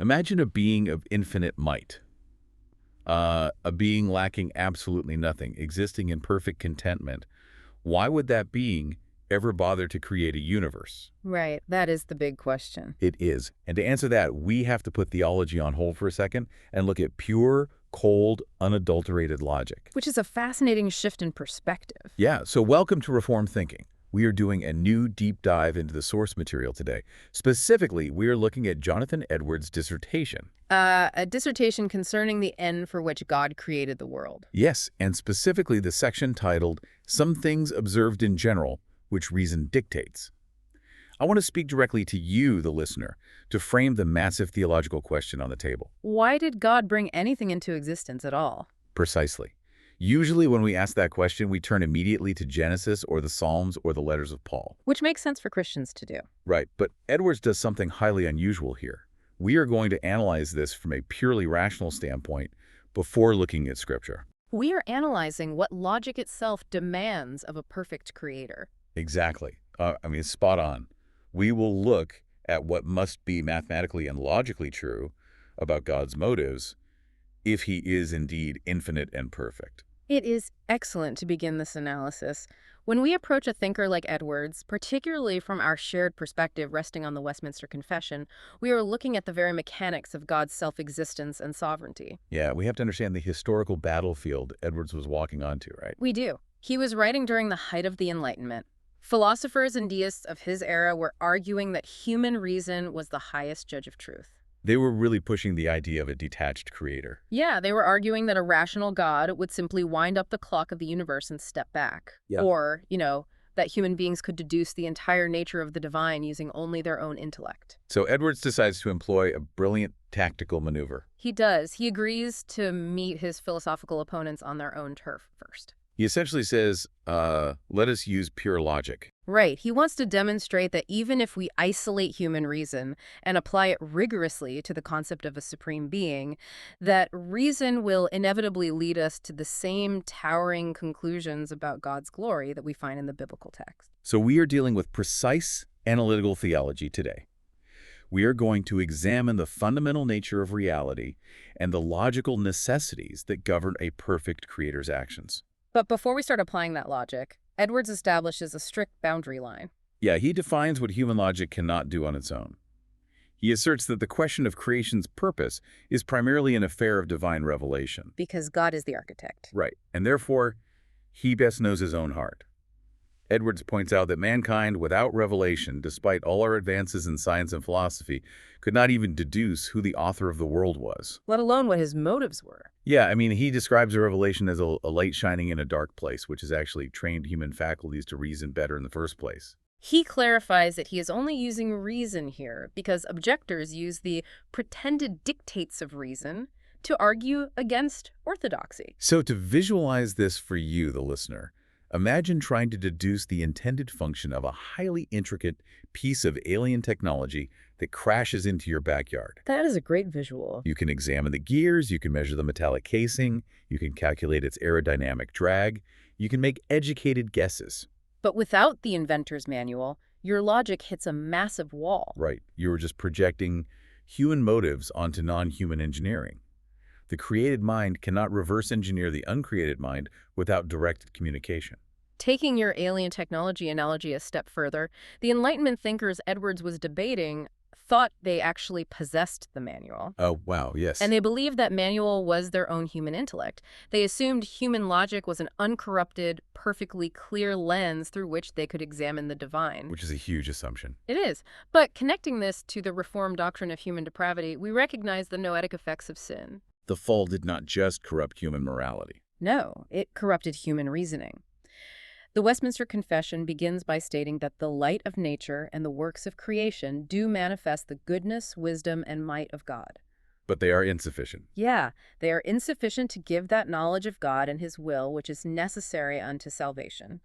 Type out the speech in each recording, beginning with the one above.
Imagine a being of infinite might, a being lacking absolutely nothing, existing in perfect contentment. Why would that being ever bother to create a universe? Right, that is the big question. It is. And to answer that, we have to put theology on hold for a second and look at pure, cold, unadulterated logic. Which is a fascinating shift in perspective. Yeah, so welcome to Reformed Thinking. We are doing a new deep dive into the source material today. Specifically, we are looking at Jonathan Edwards' dissertation. A dissertation concerning the end for which God created the world. Yes, and specifically the section titled, Some Things Observed in General, Which Reason Dictates. I want to speak directly to you, the listener, to frame the massive theological question on the table. Why did God bring anything into existence at all? Precisely. Usually when we ask that question, we turn immediately to Genesis or the Psalms or the letters of Paul. Which makes sense for Christians to do. Right, but Edwards does something highly unusual here. We are going to analyze this from a purely rational standpoint before looking at Scripture. We are analyzing what logic itself demands of a perfect creator. Exactly. It's spot on. We will look at what must be mathematically and logically true about God's motives if he is indeed infinite and perfect. It is excellent to begin this analysis. When we approach a thinker like Edwards, particularly from our shared perspective resting on the Westminster Confession, we are looking at the very mechanics of God's self-existence and sovereignty. Yeah, we have to understand the historical battlefield Edwards was walking onto, right? We do. He was writing during the height of the Enlightenment. Philosophers and deists of his era were arguing that human reason was the highest judge of truth. They were really pushing the idea of a detached creator. Yeah, they were arguing that a rational God would simply wind up the clock of the universe and step back. Yeah. Or, that human beings could deduce the entire nature of the divine using only their own intellect. So Edwards decides to employ a brilliant tactical maneuver. He does. He agrees to meet his philosophical opponents on their own turf first. He essentially says, let us use pure logic. Right. He wants to demonstrate that even if we isolate human reason and apply it rigorously to the concept of a supreme being, that reason will inevitably lead us to the same towering conclusions about God's glory that we find in the biblical text. So we are dealing with precise analytical theology today. We are going to examine the fundamental nature of reality and the logical necessities that govern a perfect creator's actions. But before we start applying that logic, Edwards establishes a strict boundary line. Yeah, he defines what human logic cannot do on its own. He asserts that the question of creation's purpose is primarily an affair of divine revelation. Because God is the architect. Right, and therefore, he best knows his own heart. Edwards points out that mankind, without revelation, despite all our advances in science and philosophy, could not even deduce who the author of the world was. Let alone what his motives were. Yeah, he describes a revelation as a light shining in a dark place, which has actually trained human faculties to reason better in the first place. He clarifies that he is only using reason here because objectors use the pretended dictates of reason to argue against orthodoxy. So to visualize this for you, the listener, imagine trying to deduce the intended function of a highly intricate piece of alien technology that crashes into your backyard. That is a great visual. You can examine the gears, you can measure the metallic casing, you can calculate its aerodynamic drag, you can make educated guesses. But without the inventor's manual, your logic hits a massive wall. Right. You were just projecting human motives onto non-human engineering. The created mind cannot reverse engineer the uncreated mind without direct communication. Taking your alien technology analogy a step further, the Enlightenment thinkers Edwards was debating thought they actually possessed the manual. Oh, wow, yes. And they believed that manual was their own human intellect. They assumed human logic was an uncorrupted, perfectly clear lens through which they could examine the divine. Which is a huge assumption. It is. But connecting this to the Reformed doctrine of human depravity, we recognize the noetic effects of sin. The fall did not just corrupt human morality. No, it corrupted human reasoning. The Westminster Confession begins by stating that the light of nature and the works of creation do manifest the goodness, wisdom, and might of God. But they are insufficient. Yeah, they are insufficient to give that knowledge of God and his will which is necessary unto salvation.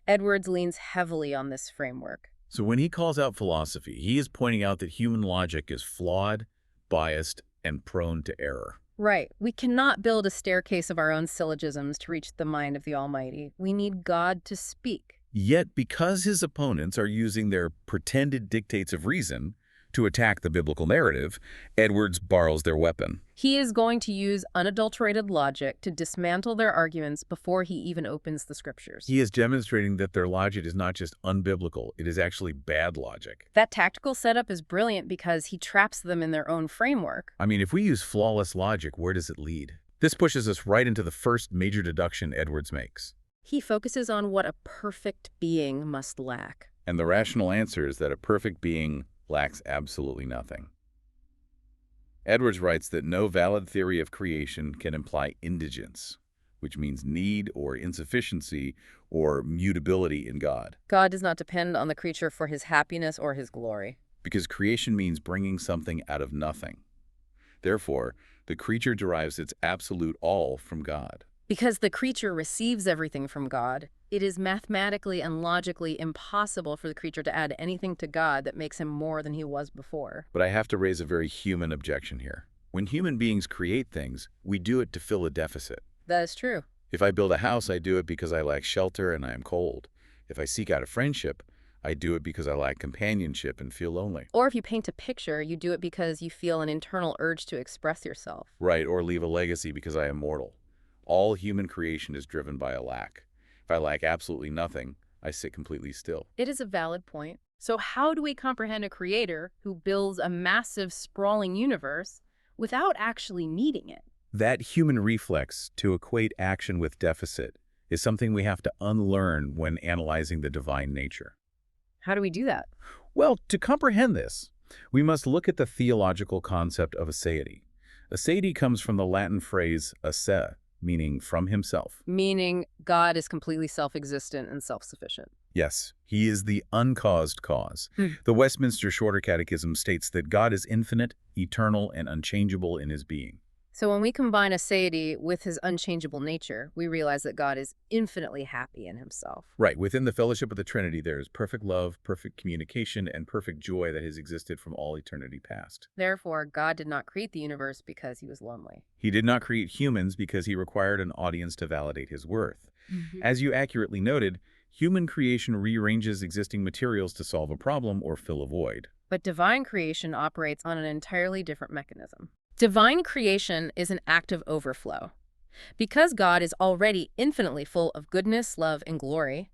Edwards leans heavily on this framework. So when he calls out philosophy, he is pointing out that human logic is flawed, biased, and prone to error. Right. We cannot build a staircase of our own syllogisms to reach the mind of the Almighty. We need God to speak. Yet, because his opponents are using their pretended dictates of reason, To attack the biblical narrative, Edwards borrows their weapon. He is going to use unadulterated logic to dismantle their arguments before he even opens the scriptures. He is demonstrating that their logic is not just unbiblical, it is actually bad logic. That tactical setup is brilliant because he traps them in their own framework. I mean, if we use flawless logic, where does it lead? This pushes us right into the first major deduction Edwards makes. He focuses on what a perfect being must lack. And the rational answer is that a perfect being lacks absolutely nothing. Edwards writes that no valid theory of creation can imply indigence, which means need or insufficiency or mutability in God. God does not depend on the creature for his happiness or his glory. Because creation means bringing something out of nothing. Therefore, the creature derives its absolute all from God. Because the creature receives everything from God, it is mathematically and logically impossible for the creature to add anything to God that makes him more than he was before. But I have to raise a very human objection here. When human beings create things, we do it to fill a deficit. That is true. If I build a house, I do it because I lack shelter and I am cold. If I seek out a friendship, I do it because I lack companionship and feel lonely. Or if you paint a picture, you do it because you feel an internal urge to express yourself. Right, or leave a legacy because I am mortal. All human creation is driven by a lack. If I lack absolutely nothing, I sit completely still. It is a valid point. So how do we comprehend a creator who builds a massive, sprawling universe without actually needing it? That human reflex to equate action with deficit is something we have to unlearn when analyzing the divine nature. How do we do that? Well, to comprehend this, we must look at the theological concept of aseity. Aseity comes from the Latin phrase ase, meaning from himself. Meaning God is completely self-existent and self-sufficient. Yes, he is the uncaused cause. The Westminster Shorter Catechism states that God is infinite, eternal, and unchangeable in his being. So when we combine aseity with his unchangeable nature, we realize that God is infinitely happy in himself. Right, within the fellowship of the Trinity, there is perfect love, perfect communication, and perfect joy that has existed from all eternity past. Therefore, God did not create the universe because he was lonely. He did not create humans because he required an audience to validate his worth. As you accurately noted, human creation rearranges existing materials to solve a problem or fill a void. But divine creation operates on an entirely different mechanism. Divine creation is an act of overflow. Because God is already infinitely full of goodness, love, and glory,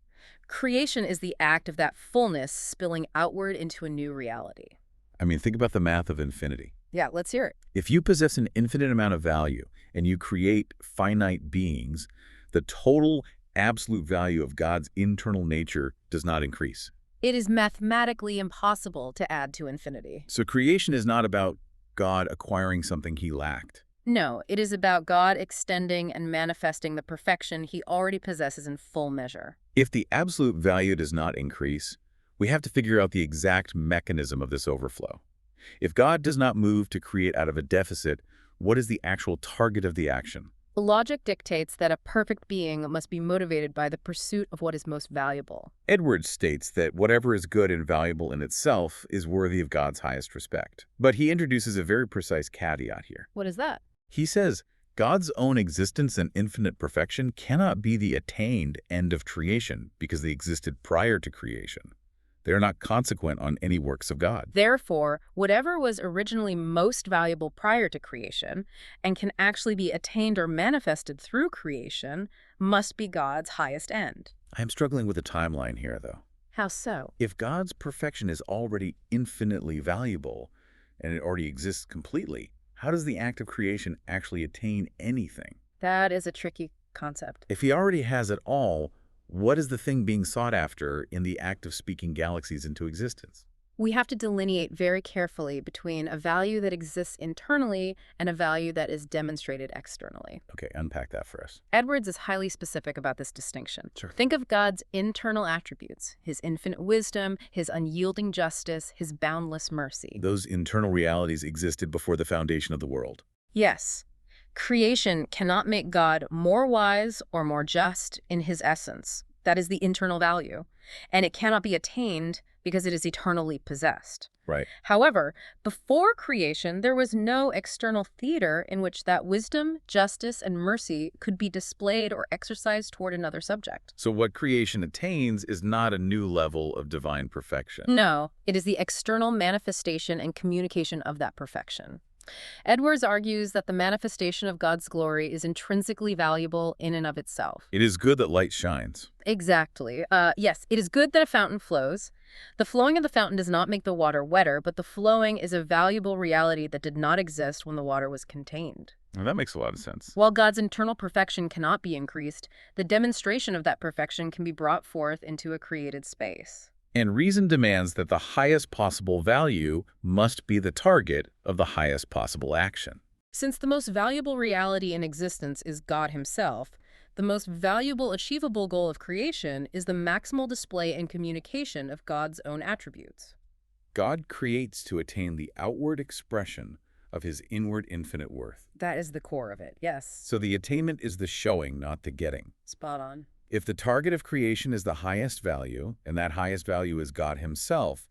creation is the act of that fullness spilling outward into a new reality. I mean, think about the math of infinity. Yeah, let's hear it. If you possess an infinite amount of value and you create finite beings, the total absolute value of God's internal nature does not increase. It is mathematically impossible to add to infinity. So creation is not about God acquiring something he lacked. No, it is about God extending and manifesting the perfection he already possesses in full measure. If the absolute value does not increase, we have to figure out the exact mechanism of this overflow. If God does not move to create out of a deficit, what is the actual target of the action? Logic dictates that a perfect being must be motivated by the pursuit of what is most valuable. Edwards states that whatever is good and valuable in itself is worthy of God's highest respect. But he introduces a very precise caveat here. What is that? He says, God's own existence and infinite perfection cannot be the attained end of creation because they existed prior to creation. They are not consequent on any works of God. Therefore, whatever was originally most valuable prior to creation and can actually be attained or manifested through creation must be God's highest end. I am struggling with the timeline here, though. How so? If God's perfection is already infinitely valuable and it already exists completely, how does the act of creation actually attain anything? That is a tricky concept. If he already has it all, what is the thing being sought after in the act of speaking galaxies into existence? We have to delineate very carefully between a value that exists internally and a value that is demonstrated externally. Okay, unpack that for us. Edwards is highly specific about this distinction. Sure. Think of God's internal attributes, his infinite wisdom, his unyielding justice, his boundless mercy. Those internal realities existed before the foundation of the world. Yes. Creation cannot make God more wise or more just in his essence, That is the internal value. And it cannot be attained because it is eternally possessed. Right. However, before creation, there was no external theater in which that wisdom, justice, and mercy could be displayed or exercised toward another subject. So what creation attains is not a new level of divine perfection. No, it is the external manifestation and communication of that perfection. Edwards argues that the manifestation of God's glory is intrinsically valuable in and of itself. It is good that light shines. Exactly. Yes, it is good that a fountain flows. The flowing of the fountain does not make the water wetter, but the flowing is a valuable reality that did not exist when the water was contained. Well, that makes a lot of sense. While God's internal perfection cannot be increased, the demonstration of that perfection can be brought forth into a created space. And reason demands that the highest possible value must be the target of the highest possible action. Since the most valuable reality in existence is God himself, the most valuable achievable goal of creation is the maximal display and communication of God's own attributes. God creates to attain the outward expression of his inward infinite worth. That is the core of it, yes. So the attainment is the showing, not the getting. Spot on. If the target of creation is the highest value, and that highest value is God himself,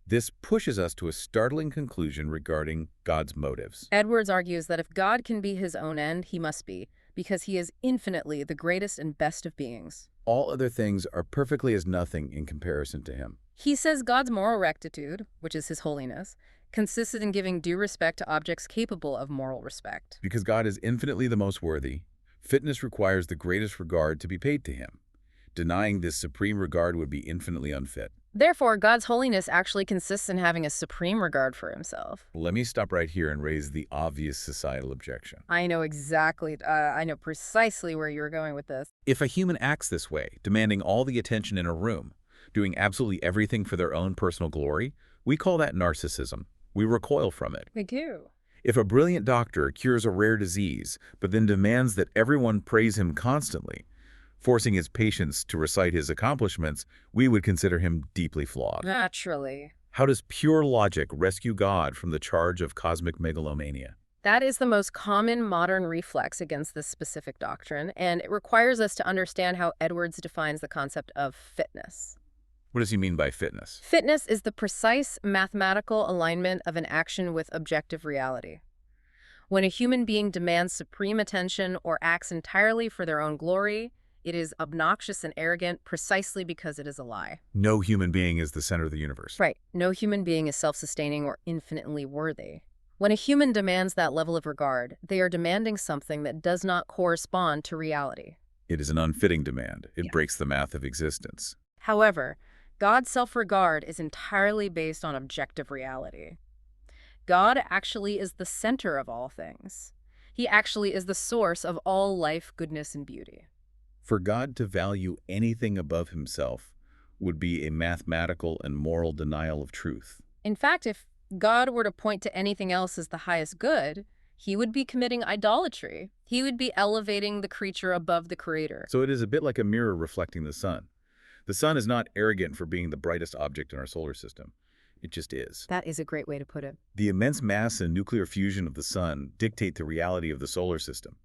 this pushes us to a startling conclusion regarding God's motives. Edwards argues that if God can be his own end, he must be, because he is infinitely the greatest and best of beings. All other things are perfectly as nothing in comparison to him. He says God's moral rectitude, which is his holiness, consists in giving due respect to objects capable of moral respect. Because God is infinitely the most worthy, fitness requires the greatest regard to be paid to him. Denying this supreme regard would be infinitely unfit. Therefore, God's holiness actually consists in having a supreme regard for himself. Let me stop right here and raise the obvious societal objection. I know precisely where you're going with this. If a human acts this way, demanding all the attention in a room, doing absolutely everything for their own personal glory, we call that narcissism. We recoil from it. We do. If a brilliant doctor cures a rare disease, but then demands that everyone praise him constantly, forcing his patients to recite his accomplishments, we would consider him deeply flawed. Naturally. How does pure logic rescue God from the charge of cosmic megalomania? That is the most common modern reflex against this specific doctrine, and it requires us to understand how Edwards defines the concept of fitness. What does he mean by fitness? Fitness is the precise mathematical alignment of an action with objective reality. When a human being demands supreme attention or acts entirely for their own glory, it is obnoxious and arrogant precisely because it is a lie. No human being is the center of the universe. Right. No human being is self-sustaining or infinitely worthy. When a human demands that level of regard, they are demanding something that does not correspond to reality. It is an unfitting demand. It Yeah. breaks the math of existence. However, God's self-regard is entirely based on objective reality. God actually is the center of all things. He actually is the source of all life, goodness, and beauty. For God to value anything above himself would be a mathematical and moral denial of truth. In fact, if God were to point to anything else as the highest good, he would be committing idolatry. He would be elevating the creature above the creator. So it is a bit like a mirror reflecting the sun. The sun is not arrogant for being the brightest object in our solar system. It just is. That is a great way to put it. The immense mass and nuclear fusion of the sun dictate the reality of the solar system.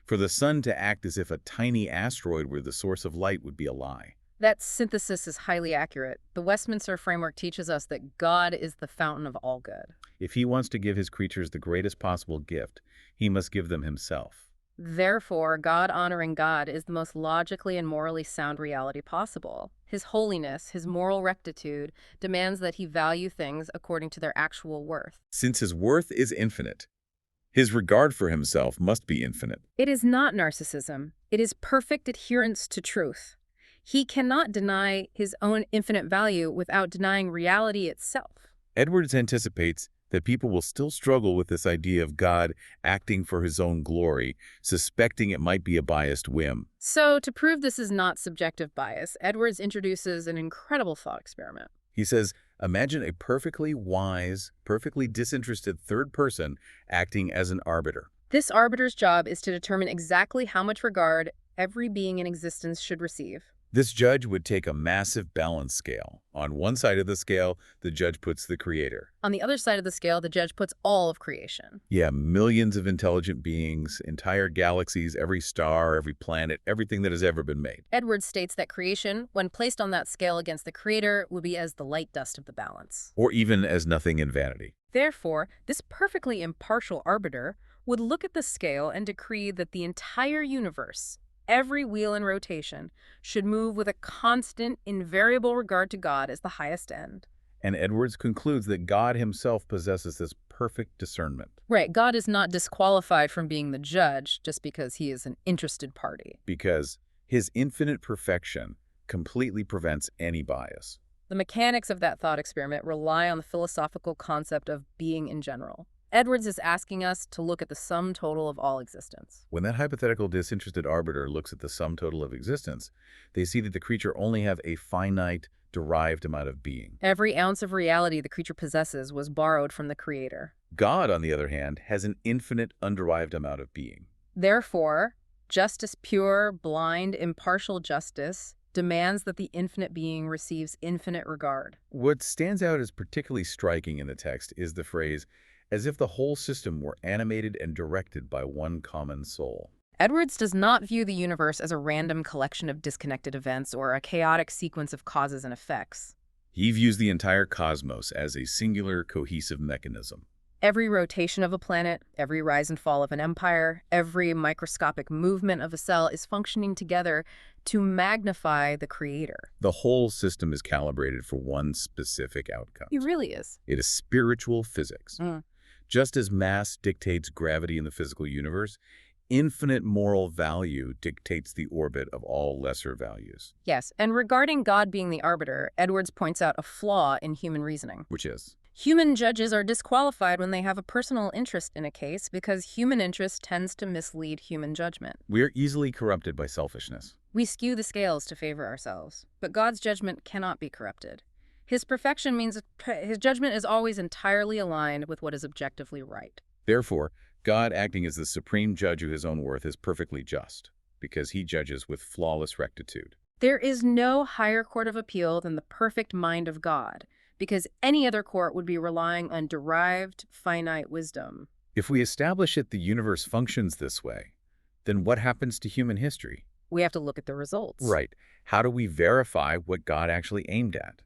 For the sun to act as if a tiny asteroid were the source of light would be a lie. That synthesis is highly accurate. The Westminster framework teaches us that God is the fountain of all good. If he wants to give his creatures the greatest possible gift, he must give them himself. Therefore, God-honoring God is the most logically and morally sound reality possible. His holiness, his moral rectitude, demands that he value things according to their actual worth. Since his worth is infinite, his regard for himself must be infinite. It is not narcissism. It is perfect adherence to truth. He cannot deny his own infinite value without denying reality itself. Edwards anticipates that people will still struggle with this idea of God acting for his own glory, suspecting it might be a biased whim. So, to prove this is not subjective bias, Edwards introduces an incredible thought experiment. He says, imagine a perfectly wise, perfectly disinterested third person acting as an arbiter. This arbiter's job is to determine exactly how much regard every being in existence should receive. This judge would take a massive balance scale. On one side of the scale, the judge puts the creator. On the other side of the scale, the judge puts all of creation. Yeah, millions of intelligent beings, entire galaxies, every star, every planet, everything that has ever been made. Edwards states that creation, when placed on that scale against the creator, would be as the light dust of the balance. Or even as nothing in vanity. Therefore, this perfectly impartial arbiter would look at the scale and decree that the entire universe, every wheel in rotation, should move with a constant, invariable regard to God as the highest end. And Edwards concludes that God himself possesses this perfect discernment. Right, God is not disqualified from being the judge just because he is an interested party. Because his infinite perfection completely prevents any bias. The mechanics of that thought experiment rely on the philosophical concept of being in general. Edwards is asking us to look at the sum total of all existence. When that hypothetical disinterested arbiter looks at the sum total of existence, they see that the creature only have a finite, derived amount of being. Every ounce of reality the creature possesses was borrowed from the creator. God, on the other hand, has an infinite, underived amount of being. Therefore, justice, pure, blind, impartial justice, demands that the infinite being receives infinite regard. What stands out as particularly striking in the text is the phrase, as if the whole system were animated and directed by one common soul. Edwards does not view the universe as a random collection of disconnected events or a chaotic sequence of causes and effects. He views the entire cosmos as a singular, cohesive mechanism. Every rotation of a planet, every rise and fall of an empire, every microscopic movement of a cell is functioning together to magnify the creator. The whole system is calibrated for one specific outcome. It really is. It is spiritual physics. Just as mass dictates gravity in the physical universe, infinite moral value dictates the orbit of all lesser values. Yes, and regarding God being the arbiter, Edwards points out a flaw in human reasoning. Which is? Human judges are disqualified when they have a personal interest in a case because human interest tends to mislead human judgment. We are easily corrupted by selfishness. We skew the scales to favor ourselves, but God's judgment cannot be corrupted. His perfection means his judgment is always entirely aligned with what is objectively right. Therefore, God, acting as the supreme judge of his own worth, is perfectly just, because he judges with flawless rectitude. There is no higher court of appeal than the perfect mind of God, because any other court would be relying on derived, finite wisdom. If we establish that the universe functions this way, then what happens to human history? We have to look at the results. Right. How do we verify what God actually aimed at?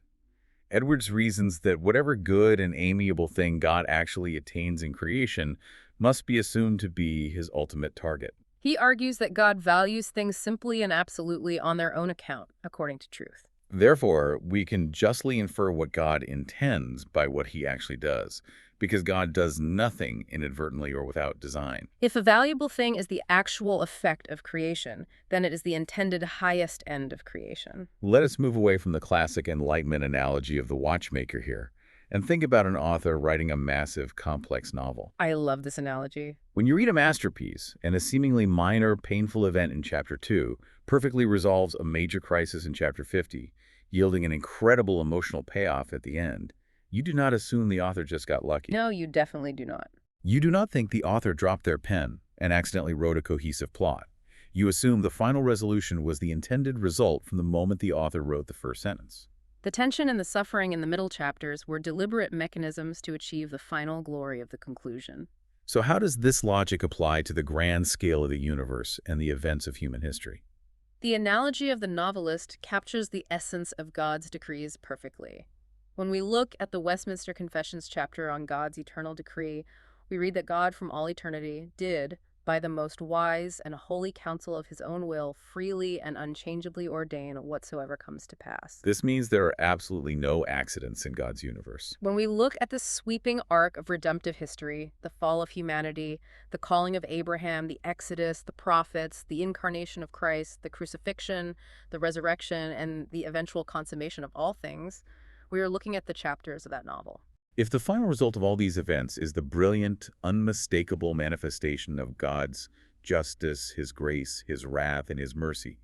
Edwards reasons that whatever good and amiable thing God actually attains in creation must be assumed to be his ultimate target. He argues that God values things simply and absolutely on their own account, according to truth. Therefore, we can justly infer what God intends by what he actually does, because God does nothing inadvertently or without design. If a valuable thing is the actual effect of creation, then it is the intended highest end of creation. Let us move away from the classic Enlightenment analogy of the watchmaker here, and think about an author writing a massive, complex novel. I love this analogy. When you read a masterpiece, and a seemingly minor, painful event in Chapter 2 perfectly resolves a major crisis in Chapter 50, yielding an incredible emotional payoff at the end, you do not assume the author just got lucky. No, you definitely do not. You do not think the author dropped their pen and accidentally wrote a cohesive plot. You assume the final resolution was the intended result from the moment the author wrote the first sentence. The tension and the suffering in the middle chapters were deliberate mechanisms to achieve the final glory of the conclusion. So how does this logic apply to the grand scale of the universe and the events of human history? The analogy of the novelist captures the essence of God's decrees perfectly. When we look at the Westminster Confessions chapter on God's eternal decree, we read that God from all eternity did, by the most wise and holy counsel of his own will, freely and unchangeably ordain whatsoever comes to pass. This means there are absolutely no accidents in God's universe. When we look at the sweeping arc of redemptive history, the fall of humanity, the calling of Abraham, the Exodus, the prophets, the incarnation of Christ, the crucifixion, the resurrection, and the eventual consummation of all things, we are looking at the chapters of that novel. If the final result of all these events is the brilliant, unmistakable manifestation of God's justice, his grace, his wrath, and his mercy,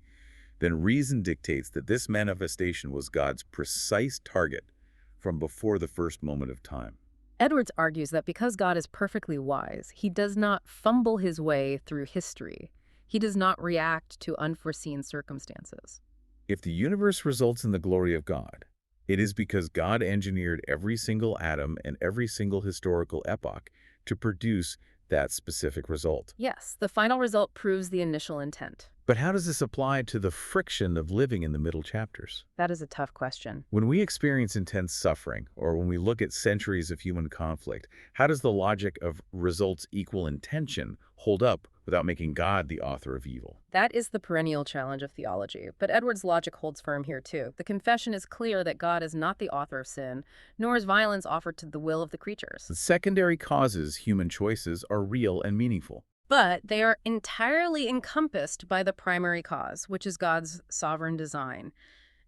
then reason dictates that this manifestation was God's precise target from before the first moment of time. Edwards argues that because God is perfectly wise, he does not fumble his way through history. He does not react to unforeseen circumstances. If the universe results in the glory of God, it is because God engineered every single atom and every single historical epoch to produce that specific result. Yes, the final result proves the initial intent. But how does this apply to the friction of living in the middle chapters? That is a tough question. When we experience intense suffering, or when we look at centuries of human conflict, how does the logic of results equal intention hold up without making God the author of evil? That is the perennial challenge of theology, but Edwards' logic holds firm here too. The confession is clear that God is not the author of sin, nor is violence offered to the will of the creatures. The secondary causes, human choices, are real and meaningful. But they are entirely encompassed by the primary cause, which is God's sovereign design.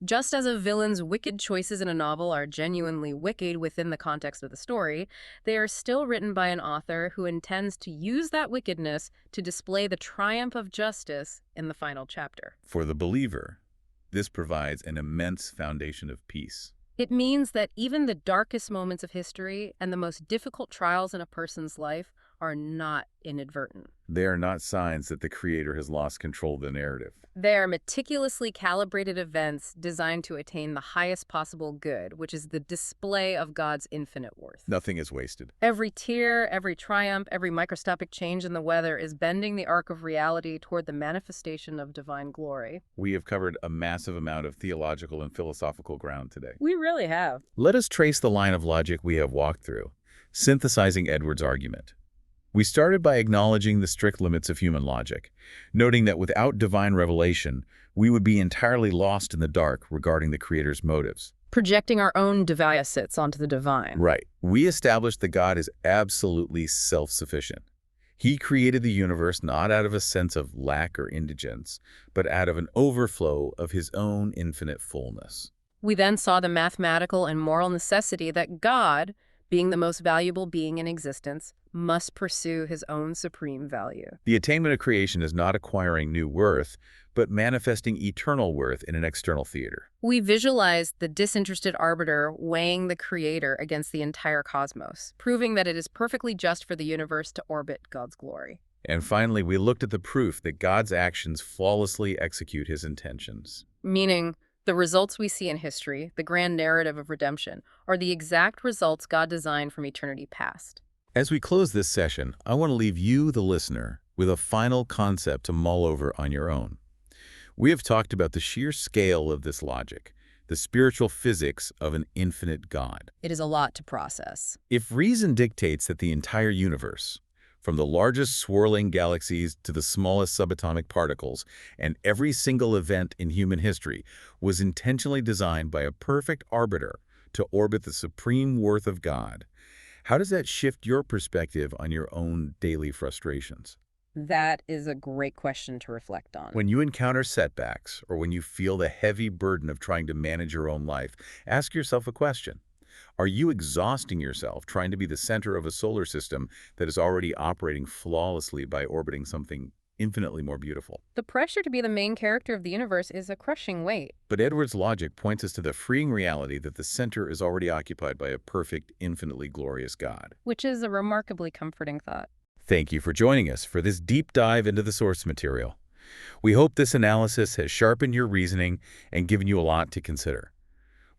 Just as a villain's wicked choices in a novel are genuinely wicked within the context of the story, they are still written by an author who intends to use that wickedness to display the triumph of justice in the final chapter. For the believer, this provides an immense foundation of peace. It means that even the darkest moments of history and the most difficult trials in a person's life are not inadvertent. They are not signs that the Creator has lost control of the narrative. They are meticulously calibrated events designed to attain the highest possible good, which is the display of God's infinite worth. Nothing is wasted. Every tear, every triumph, every microscopic change in the weather is bending the arc of reality toward the manifestation of divine glory. We have covered a massive amount of theological and philosophical ground today. We really have. Let us trace the line of logic we have walked through, synthesizing Edwards' argument. We started by acknowledging the strict limits of human logic, noting that without divine revelation, we would be entirely lost in the dark regarding the Creator's motives. Projecting our own devices onto the divine. Right. We established that God is absolutely self-sufficient. He created the universe not out of a sense of lack or indigence, but out of an overflow of his own infinite fullness. We then saw the mathematical and moral necessity that God, being the most valuable being in existence, must pursue his own supreme value. The attainment of creation is not acquiring new worth, but manifesting eternal worth in an external theater. We visualized the disinterested arbiter weighing the Creator against the entire cosmos, proving that it is perfectly just for the universe to orbit God's glory. And finally, we looked at the proof that God's actions flawlessly execute his intentions. Meaning, the results we see in history, the grand narrative of redemption, are the exact results God designed from eternity past. As we close this session, I want to leave you, the listener, with a final concept to mull over on your own. We have talked about the sheer scale of this logic, the spiritual physics of an infinite God. It is a lot to process. If reason dictates that the entire universe, from the largest swirling galaxies to the smallest subatomic particles, and every single event in human history, was intentionally designed by a perfect arbiter to orbit the supreme worth of God, how does that shift your perspective on your own daily frustrations? That is a great question to reflect on. When you encounter setbacks, or when you feel the heavy burden of trying to manage your own life, ask yourself a question. Are you exhausting yourself trying to be the center of a solar system that is already operating flawlessly by orbiting something infinitely more beautiful? The pressure to be the main character of the universe is a crushing weight. But Edwards' logic points us to the freeing reality that the center is already occupied by a perfect, infinitely glorious God. Which is a remarkably comforting thought. Thank you for joining us for this deep dive into the source material. We hope this analysis has sharpened your reasoning and given you a lot to consider.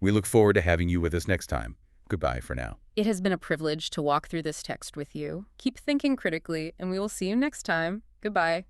We look forward to having you with us next time. Goodbye for now. It has been a privilege to walk through this text with you. Keep thinking critically, and we will see you next time. Goodbye.